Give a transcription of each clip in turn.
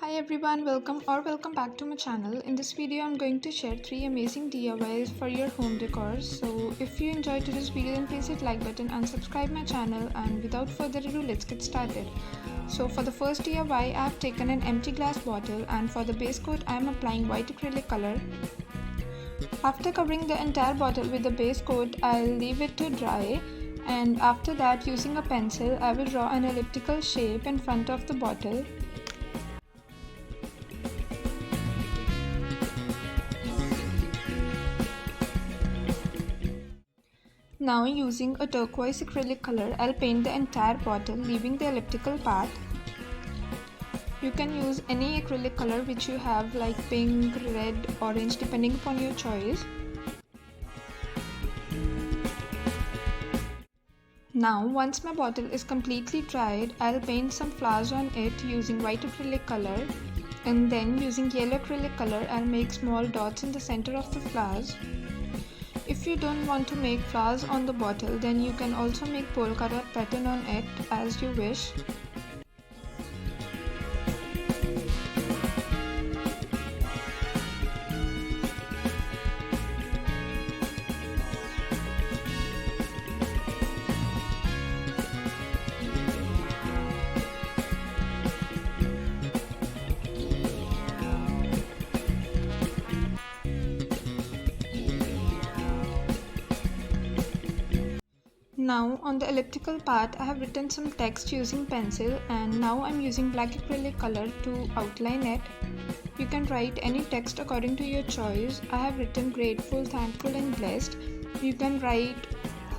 Hi everyone, welcome back to my channel. In this video I'm going to share 3 amazing DIYs for your home decor. So if you enjoyed today's video, then please hit like button and subscribe my channel, and without further ado, let's get started. So for the first DIY, I have taken an empty glass bottle, and for the base coat I am applying white acrylic color. After covering the entire bottle with the base coat, I'll leave it to dry, and after that, using a pencil, I will draw an elliptical shape in front of the bottle. Now using a turquoise acrylic color, I'll paint the entire bottle, leaving the elliptical part. You can use any acrylic color which you have, like pink, red, orange, depending upon your choice. Now once my bottle is completely dried, I'll paint some flowers on it using white acrylic color, and then using yellow acrylic color I'll make small dots in the center of the flowers. If you don't want to make flowers on the bottle, then you can also make polka dot pattern on it as you wish. Now on the elliptical part I have written some text using pencil, and now I'm using black acrylic color to outline it. You can write any text according to your choice. I have written grateful, thankful and blessed. You can write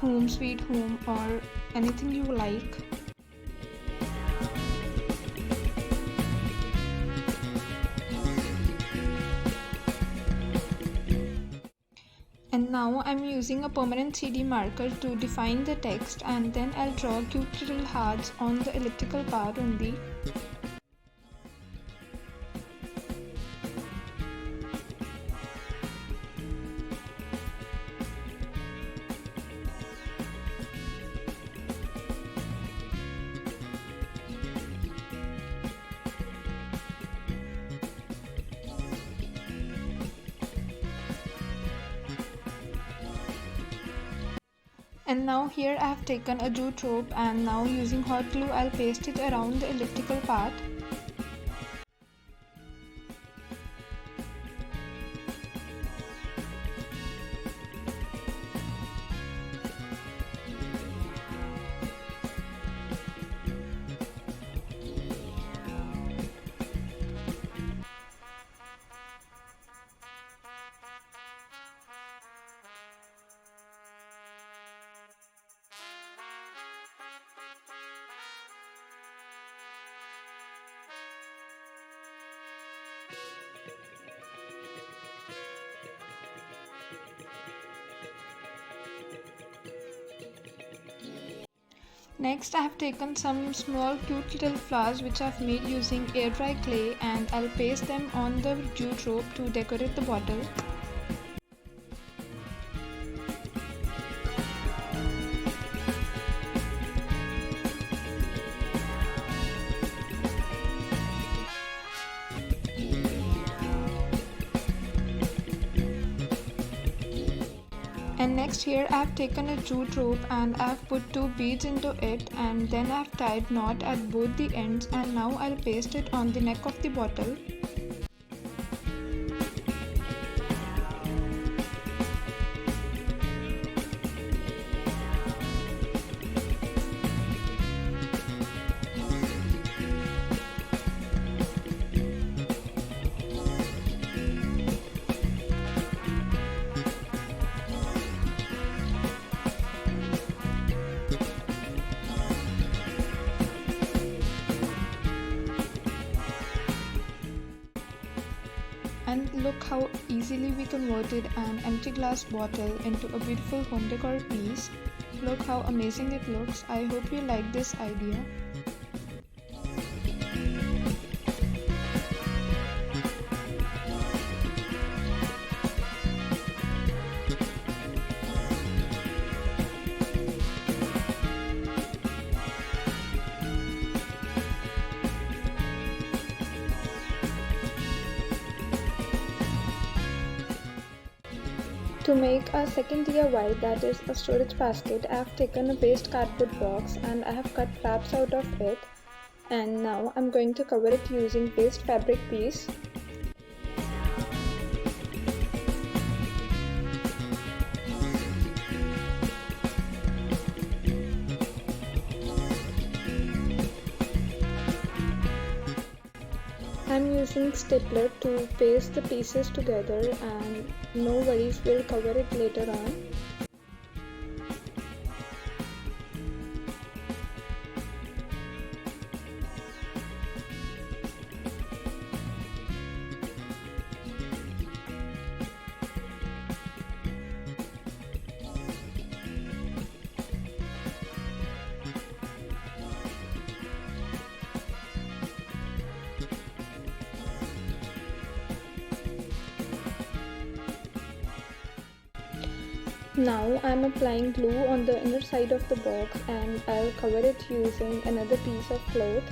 home sweet home or anything you like. And now I'm using a permanent CD marker to define the text, and then I'll draw cute little hearts on the elliptical part only. And now here I have taken a jute rope, and now using hot glue I'll paste it around the elliptical part. Next I have taken some small cute little flowers which I have made using air dry clay, and I'll paste them on the jute rope to decorate the bottle. And next here I have taken a jute rope and I have put 2 beads into it, and then I have tied knot at both the ends, and now I'll paste it on the neck of the bottle. And look how easily we converted an empty glass bottle into a beautiful home decor piece. Look how amazing it looks. I hope you like this idea. To make our second DIY, that is a storage basket, I have taken a waste cardboard box and I have cut flaps out of it, and now I'm going to cover it using waste fabric piece. I'm using stapler to paste the pieces together, and no worries, we'll cover it later on. Now I'm applying glue on the inner side of the box, and I'll cover it using another piece of cloth.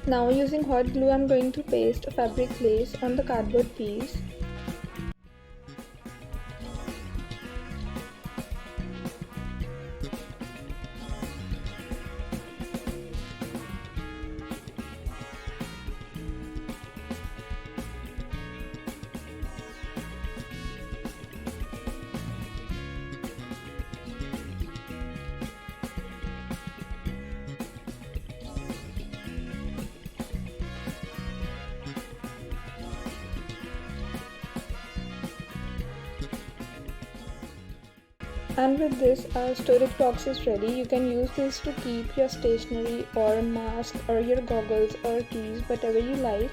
Now using hot glue, I'm going to paste a fabric lace on the cardboard piece. And with this, our storage box is ready. You can use this to keep your stationery or mask or your goggles or keys, whatever you like.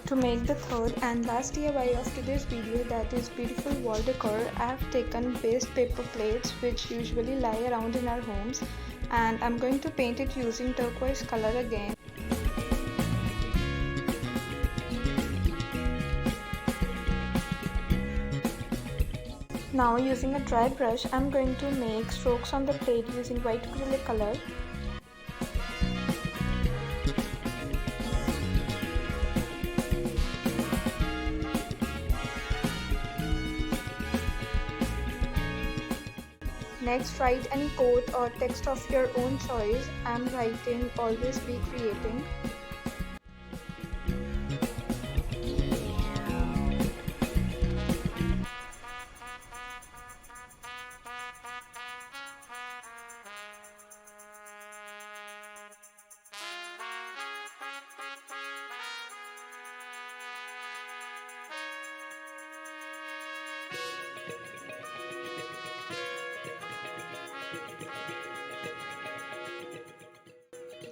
To make the third and last DIY of today's video, that is beautiful wall decor, I have taken waste paper plates which usually lie around in our homes, and I'm going to paint it using turquoise color again. Now using a dry brush, I'm going to make strokes on the plate using white acrylic color. Next, write any quote or text of your own choice. I'm writing "Always be creating."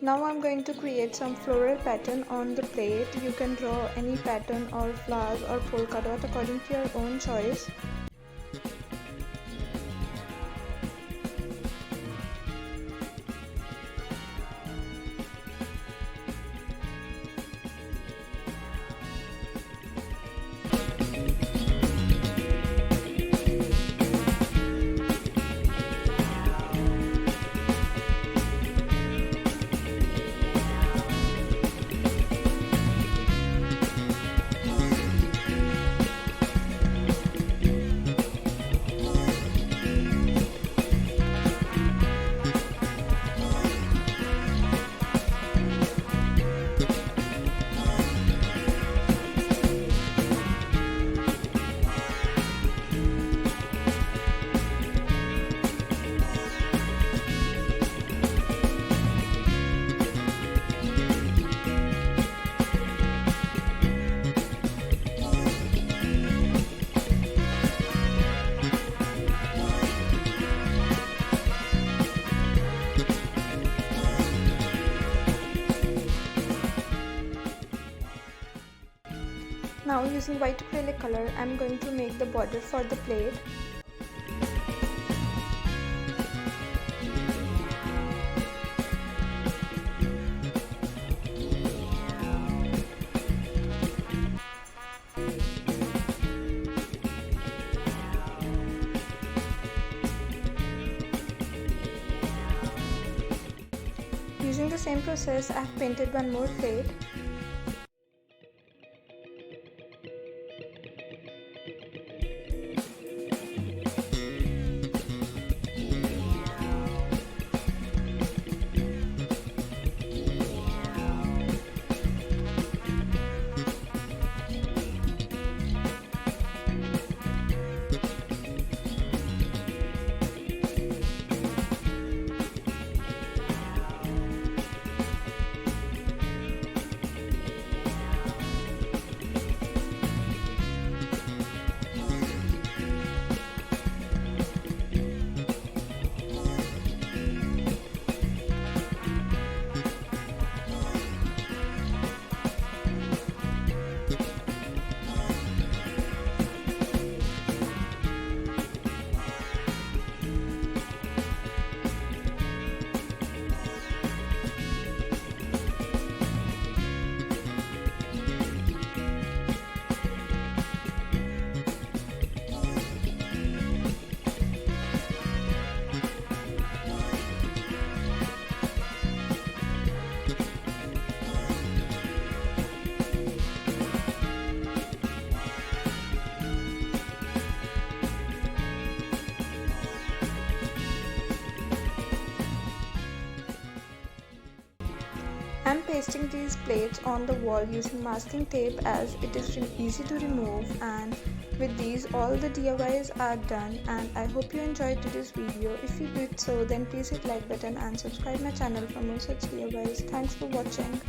Now I'm going to create some floral pattern on the plate. You can draw any pattern or flowers or polka dot according to your own choice. Now using white acrylic color, I'm going to make the border for the plate. Using the same process, I have painted one more plate. I'm pasting these plates on the wall using masking tape as it is easy to remove, and with these all the DIYs are done, and I hope you enjoyed today's video. If you did so, then please hit like button and subscribe my channel for more such DIYs. Thanks for watching.